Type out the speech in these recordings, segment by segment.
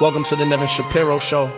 Welcome to the Nevin Shapiro Show.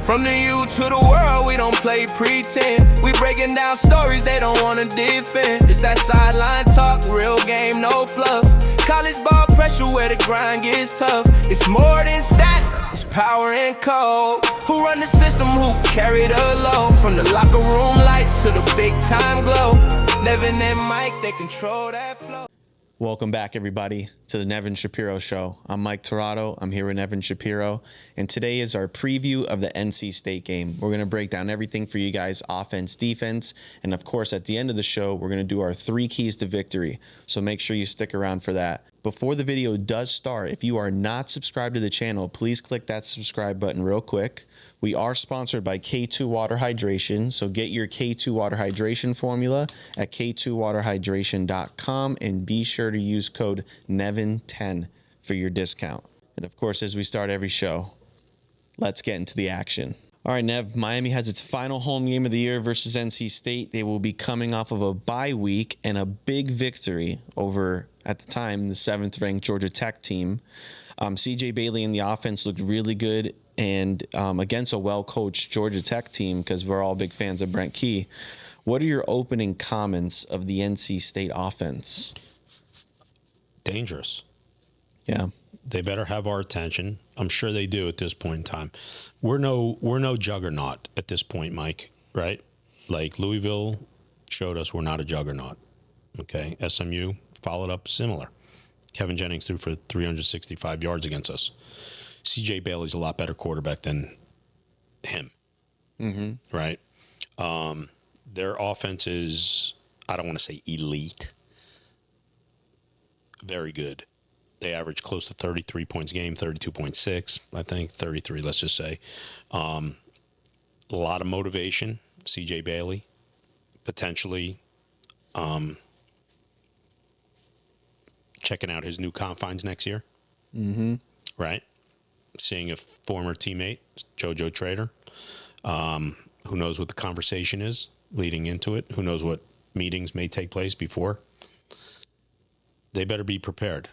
From the U to the world, we don't play pretend. We breaking down stories they don't wanna defend. It's that sideline talk, real game, no fluff. College ball pressure where the grind gets tough. It's more than stats, it's power and code. Who run the system, who carry the load? From the locker room lights to the big time glow. Nevin and Mike, they control that flow. Welcome back, everybody, to the Nevin Shapiro Show. I'm Mike Tirado. I'm here with Nevin Shapiro, and today is our preview of the NC State game. We're going to break down everything for you guys, offense, defense, and of course, at the end of the show, we're going to do our 3 keys to victory, so make sure you stick around for that. Before the video does start, if you are not subscribed to the channel, please click that subscribe button real quick. We are sponsored by K2 Water Hydration, so get your K2 Water Hydration formula at k2waterhydration.com and be sure to use code NEVIN10 for your discount. And of course, as we start every show, let's get into the action. All right, Nev, Miami has its final home game of the year versus NC State. They will be coming off of a bye week and a big victory over, at the time, the 7th-ranked Georgia Tech team. CJ Bailey and the offense looked really good and against a well-coached Georgia Tech team, because we're all big fans of Brent Key. What are your opening comments of the NC State offense? Dangerous. Yeah. They better have our attention. I'm sure they do at this point in time. We're no juggernaut at this point, Mike, right? Like Louisville showed us we're not a juggernaut. Okay. SMU followed up similar. Kevin Jennings threw for 365 yards against us. CJ Bailey's a lot better quarterback than him. Mm-hmm. Right? Their offense is, I don't want to say elite. Very good. They average close to 33 points a game, 32.6, I think, 33, let's just say. A lot of motivation. CJ Bailey, potentially checking out his new confines next year. Mm-hmm. Right? Seeing a former teammate, JoJo Trader. Who knows what the conversation is leading into it? Who knows what meetings may take place before? They better be prepared.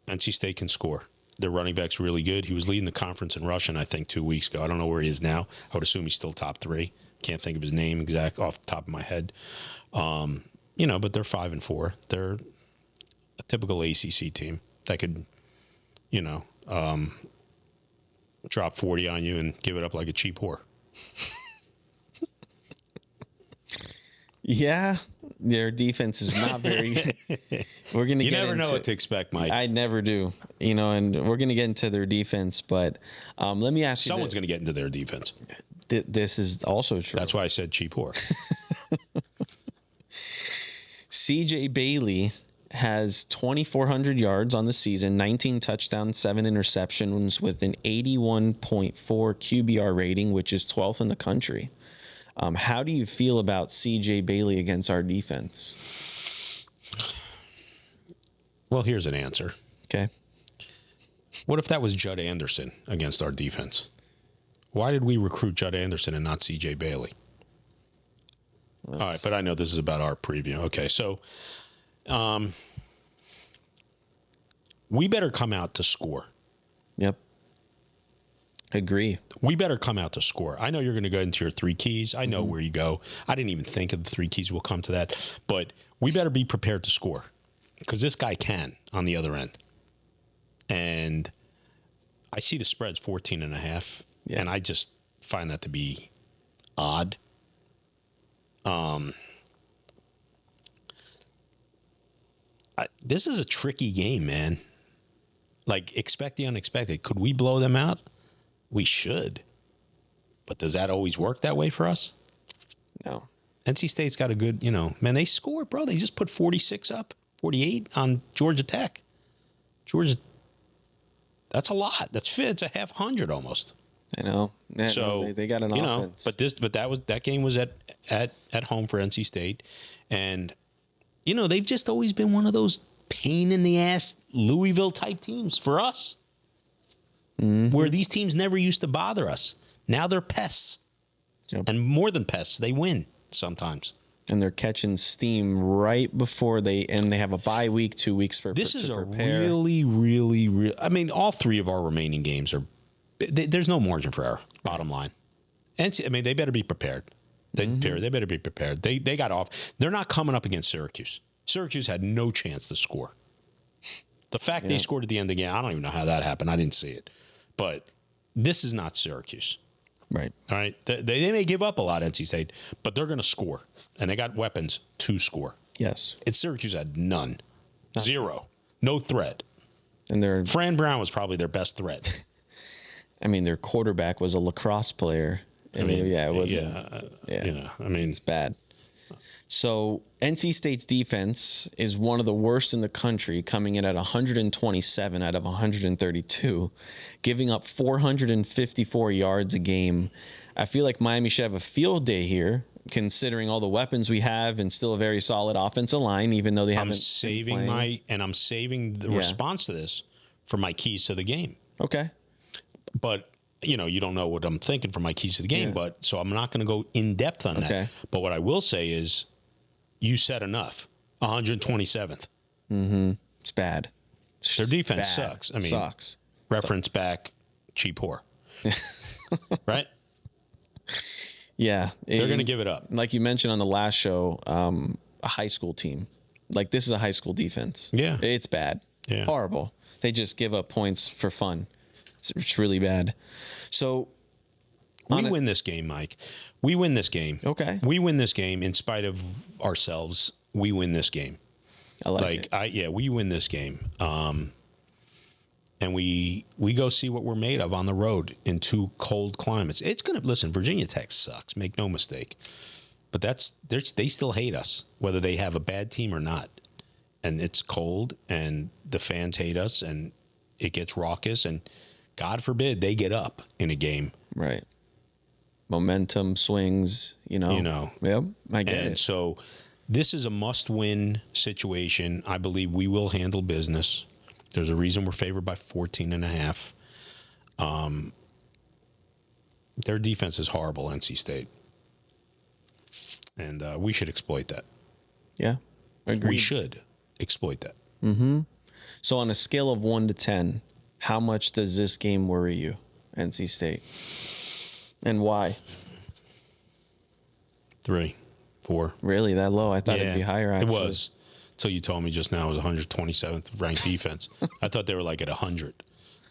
NC State can score. Their running back's really good. He was leading the conference in rushing, I think, 2 weeks ago. I don't know where he is now. I would assume he's still top 3. Can't think of his name exact off the top of my head. But they're 5-4. They're a typical ACC team that could, drop 40 on you and give it up like a cheap whore. Yeah, their defense is not very. We're gonna. You never know what to expect, Mike. I never do, and we're gonna get into their defense. But let me ask you. Someone's gonna get into their defense. This is also true. That's why I said cheap whore. CJ Bailey has 2,400 yards on the season, 19 touchdowns, 7 interceptions, with an 81.4 QBR rating, which is 12th in the country. How do you feel about CJ Bailey against our defense? Well, here's an answer. Okay. What if that was Judd Anderson against our defense? Why did we recruit Judd Anderson and not CJ Bailey? All right, but I know this is about our preview. Okay, so we better come out to score. Yep. Agree. We better come out to score. I know you're going to go into your 3 keys. I know where you go. I didn't even think of the 3 keys. We'll come to that. But we better be prepared to score, because this guy can on the other end. And I see the spread's 14.5, and I just find that to be odd. This is a tricky game, man. Like, expect the unexpected. Could we blow them out? We should. But does that always work that way for us? No. NC State's got a good, man, they scored, bro. They just put 46 up, 48 on Georgia Tech. Georgia, that's a lot. It's a half 100 almost. I know. Yeah, so they got an offense. But that game was at home for NC State, and they've just always been one of those pain in the ass Louisville type teams for us. Mm-hmm. Where these teams never used to bother us. Now they're pests. Yep. And more than pests, they win sometimes. And they're catching steam right before they have a bye week, 2 weeks for this is to a prepare. really, really, I mean, all 3 of our remaining games are There's no margin for error. Bottom line, and I mean they better be prepared. They better be prepared. They got off. They're not coming up against Syracuse. Syracuse had no chance to score. The fact they scored at the end of the game, I don't even know how that happened. I didn't see it, but this is not Syracuse. Right. All right. They may give up a lot, NC State, but they're going to score, and they got weapons to score. Yes. It's Syracuse had none, zero, no threat. And Fran Brown was probably their best threat. I mean, their quarterback was a lacrosse player. I mean, it was. Yeah. I mean, it's bad. So NC State's defense is one of the worst in the country, coming in at 127 out of 132, giving up 454 yards a game. I feel like Miami should have a field day here, considering all the weapons we have and still a very solid offensive line, even though they haven't. I'm saving the response to this for my keys to the game. Okay. But you don't know what I'm thinking for my keys to the game, but so I'm not going to go in depth on that. But what I will say is, you said enough. 127th. It's bad. Their defense sucks. I mean, sucks. Reference back, cheap whore. Right? Yeah. They're going to give it up. Like you mentioned on the last show, a high school team. Like, this is a high school defense. Yeah. It's bad. Yeah. Horrible. They just give up points for fun. It's really bad. So we win this game, Mike. We win this game. Okay. We win this game in spite of ourselves. We win this game. I like it. We win this game. And we go see what we're made of on the road in two cold climates. It's going to listen. Virginia Tech sucks. Make no mistake. But they still hate us, whether they have a bad team or not. And it's cold, and the fans hate us, and it gets raucous, and God forbid they get up in a game. Right. Momentum swings, Yep, I get it. So this is a must-win situation. I believe we will handle business. There's a reason we're favored by 14.5. Their defense is horrible, NC State. And we should exploit that. Yeah, agreed. We should exploit that. So on a scale of 1 to 10, how much does this game worry you, NC State? And why? 3, 4. Really, that low? I thought it'd be higher, actually. It was. Until you told me just now it was 127th ranked defense. I thought they were like at 100.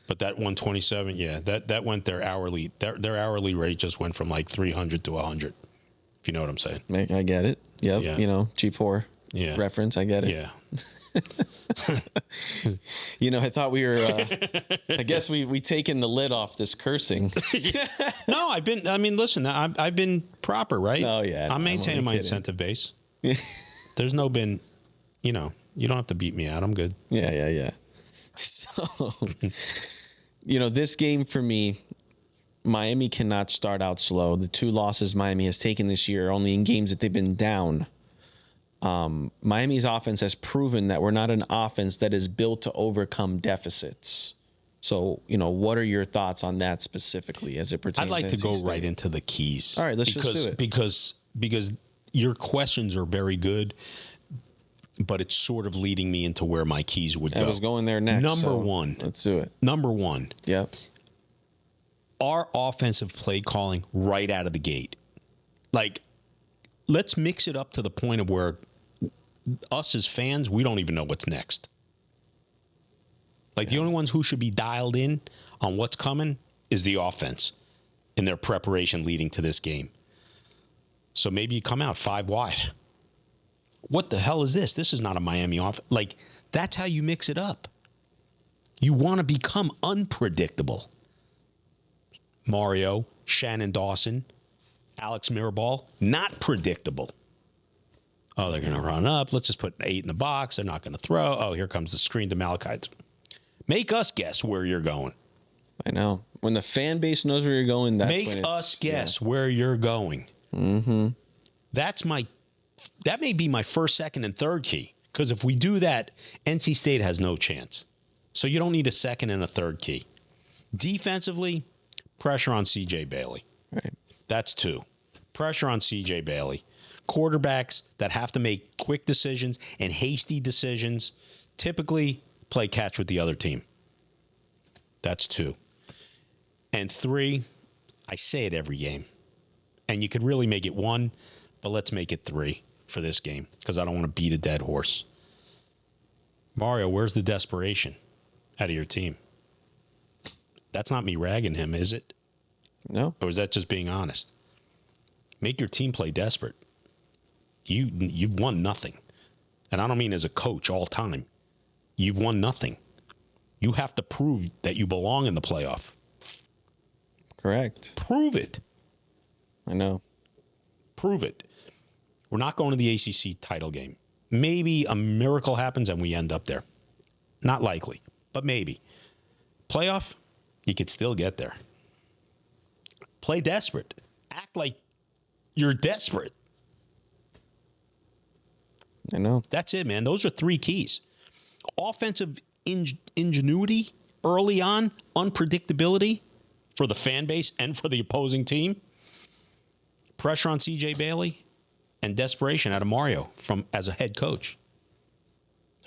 But that 127, that went their hourly rate just went from like 300 to 100. If you know what I'm saying. I get it. Yep. Yeah. G4 reference. I get it. Yeah. I thought we were, I guess we taken the lid off this cursing. No, listen, I've been proper, right? Oh, yeah. I'm maintaining my incentive base. There's no been, you don't have to beat me out. I'm good. Yeah. So, this game for me, Miami cannot start out slow. The 2 losses Miami has taken this year are only in games that they've been down. Miami's offense has proven that we're not an offense that is built to overcome deficits. So, what are your thoughts on that specifically as it pertains to I'd like to NC go State? right into the keys. All right, let's just do it. Because your questions are very good, but it's sort of leading me into where my keys would go. I was going there next. Number one. Let's do it. Number one. Yep. Our offensive play calling right out of the gate. Like, let's mix it up to the point of where us as fans, we don't even know what's next. Like, the only ones who should be dialed in on what's coming is the offense in their preparation leading to this game. So maybe you come out 5 wide. What the hell is this? This is not a Miami offense. Like, that's how you mix it up. You want to become unpredictable. Mario, Shannon Dawson, Alex Mirabal, not predictable. Oh, they're going to run up. Let's just put 8 in the box. They're not going to throw. Oh, here comes the screen to Malachi. Make us guess where you're going. I know. When the fan base knows where you're going, that's when Make us guess where you're going. Mm-hmm. That may be my first, second, and third key. Because if we do that, NC State has no chance. So you don't need a second and a third key. Defensively, pressure on C.J. Bailey. Right. That's 2. Pressure on C.J. Bailey. Quarterbacks that have to make quick decisions and hasty decisions typically play catch with the other team. That's 2. And 3, I say it every game. And you could really make it 1, but let's make it 3 for this game because I don't want to beat a dead horse. Mario, where's the desperation out of your team? That's not me ragging him, is it? No. Or is that just being honest? Make your team play desperate. You've won nothing. And I don't mean as a coach all time. You've won nothing. You have to prove that you belong in the playoff. Correct. Prove it. I know. Prove it. We're not going to the ACC title game. Maybe a miracle happens and we end up there. Not likely, but maybe. Playoff, you could still get there. Play desperate. Act like you're desperate. I know. That's it, man. Those are 3 keys. Offensive ingenuity early on, unpredictability for the fan base and for the opposing team, pressure on CJ Bailey, and desperation out of Mario as a head coach.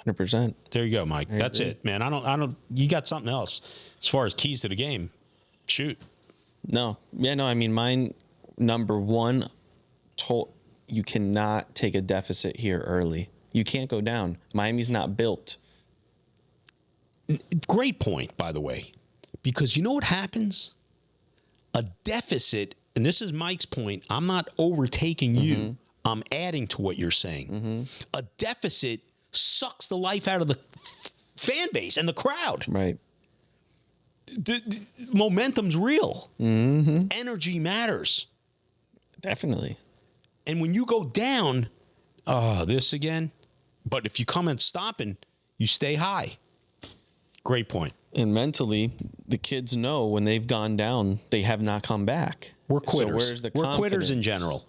100%. There you go, Mike. That's agree. it, man. I don't. You got something else as far as keys to the game? Shoot. No. Yeah, no, I mean, mine, number 1, you cannot take a deficit here early. You can't go down. Miami's not built. Great point, by the way, because you know what happens? A deficit, and this is Mike's point. I'm not overtaking you. I'm adding to what you're saying. A deficit sucks the life out of the fan base and the crowd. Right. The momentum's real. Energy matters. Definitely. And when you go down, this again. But if you come in stopping, you stay high. Great point. And mentally, the kids know when they've gone down, they have not come back. We're quitters. So where's the We're quitters in confidence? general.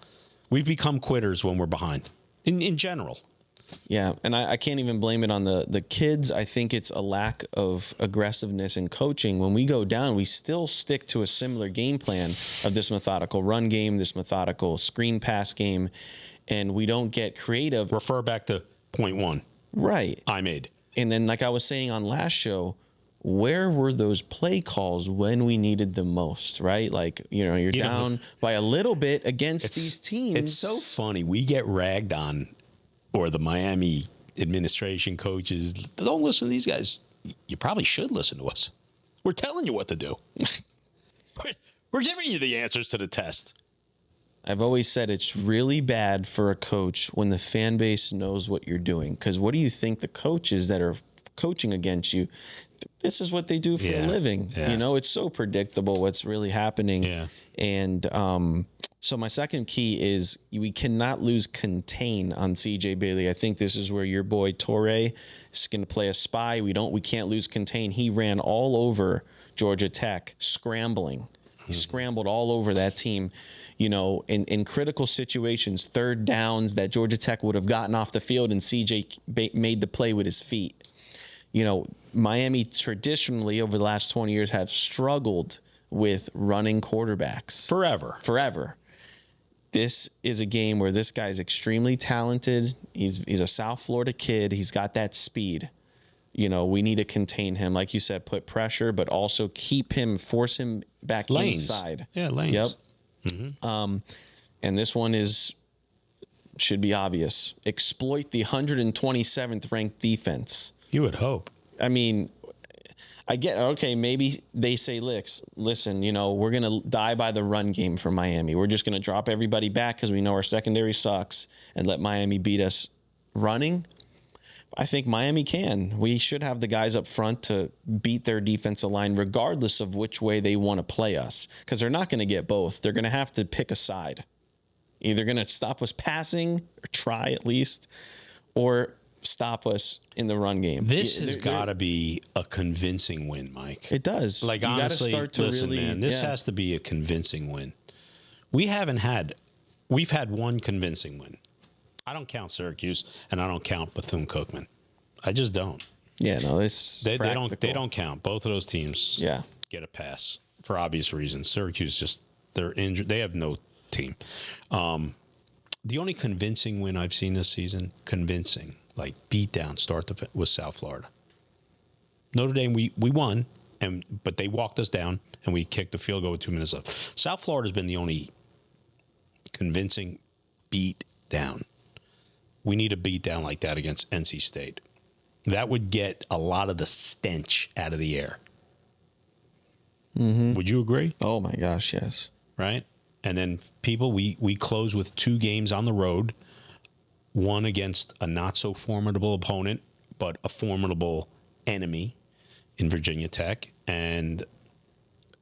We've become quitters when we're behind. In general. Yeah, and I can't even blame it on the kids. I think it's a lack of aggressiveness in coaching. When we go down, we still stick to a similar game plan of this methodical run game, this methodical screen pass game, and we don't get creative. Refer back to point 1. Right. I made. And then, like I was saying on last show, where were those play calls when we needed them most, right? Like, you're down by a little bit against these teams. It's so funny. We get ragged on, or the Miami administration, coaches, don't listen to these guys. You probably should listen to us. We're telling you what to do. We're giving you the answers to the test. I've always said it's really bad for a coach when the fan base knows what you're doing. Because what do you think the coaches that are coaching against you, this is what they do for a living. Yeah. It's so predictable what's really happening. Yeah. And so my second key is we cannot lose contain on CJ Bailey. I think this is where your boy Torrey is going to play a spy. We can't lose contain. He ran all over Georgia Tech, scrambling. He scrambled all over that team, in critical situations, third downs that Georgia Tech would have gotten off the field, and CJ made the play with his feet. Miami traditionally over the last 20 years have struggled with running quarterbacks. Forever. This is a game where this guy's extremely talented. He's a South Florida kid. He's got that speed. We need to contain him. Like you said, put pressure, but also force him back inside. Yeah, lanes. Yep. And this one should be obvious. Exploit the 127th ranked defense. You would hope. I mean, I get, okay, maybe they say, listen, we're going to die by the run game for Miami. We're just going to drop everybody back because we know our secondary sucks and let Miami beat us running. I think Miami can. We should have the guys up front to beat their defensive line regardless of which way they want to play us, because they're not going to get both. They're going to have to pick a side. Either going to stop us passing, or try at least, or stop us in the run game. This has got to be a convincing win, Mike. It does. Like, you honestly, start to listen, really, man, this has to be a convincing win. We've had one convincing win. I don't count Syracuse, and I don't count Bethune-Cookman. I just don't. Yeah, no, they don't count. Both of those teams get a pass for obvious reasons. Syracuse they're injured. They have no team. The only convincing win I've seen this season, like beat down, was South Florida. Notre Dame, we won, but they walked us down, and we kicked the field goal with 2 minutes left. South Florida's been the only convincing beat down. We need a beat down like that against NC State. That would get a lot of the stench out of the air. Mm-hmm. Would you agree? Oh my gosh, yes. Right? And then we close with 2 games on the road, one against a not so formidable opponent, but a formidable enemy in Virginia Tech, and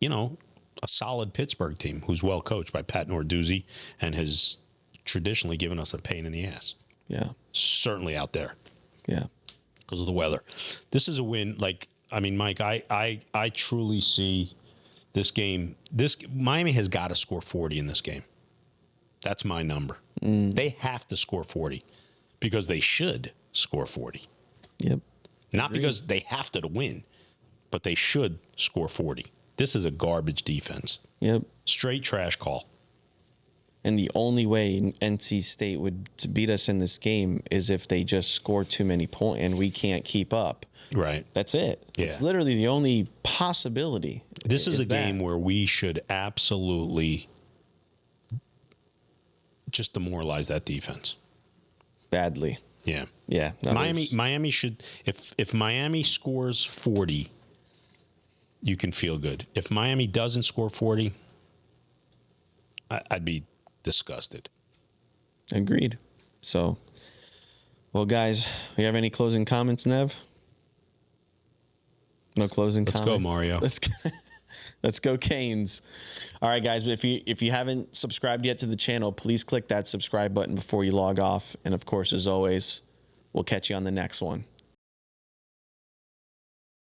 a solid Pittsburgh team who's well coached by Pat Narduzzi and has traditionally given us a pain in the ass. Yeah. Certainly out there. Yeah. Because of the weather. This is a win. Mike, I truly see this game. Miami has got to score 40 in this game. That's my number. They have to score 40 because they should score 40. Yep. Not because they have to win, but they should score 40. This is a garbage defense. Yep. Straight trash call. And the only way NC State would to beat us in this game is if they just score too many points and we can't keep up. Right. That's it. Yeah. It's literally the only possibility. This is a game where we should absolutely just demoralize that defense. Badly. Yeah. Yeah. Miami should, if Miami scores 40, you can feel good. If Miami doesn't score 40, I'd be disgusted. Agreed. So, well, guys, we have any closing comments, Nev? No closing comments? Let's go, Mario. Let's go Canes. All right, guys, but if you haven't subscribed yet to the channel, please click that subscribe button before you log off. And, of course, as always, we'll catch you on the next one.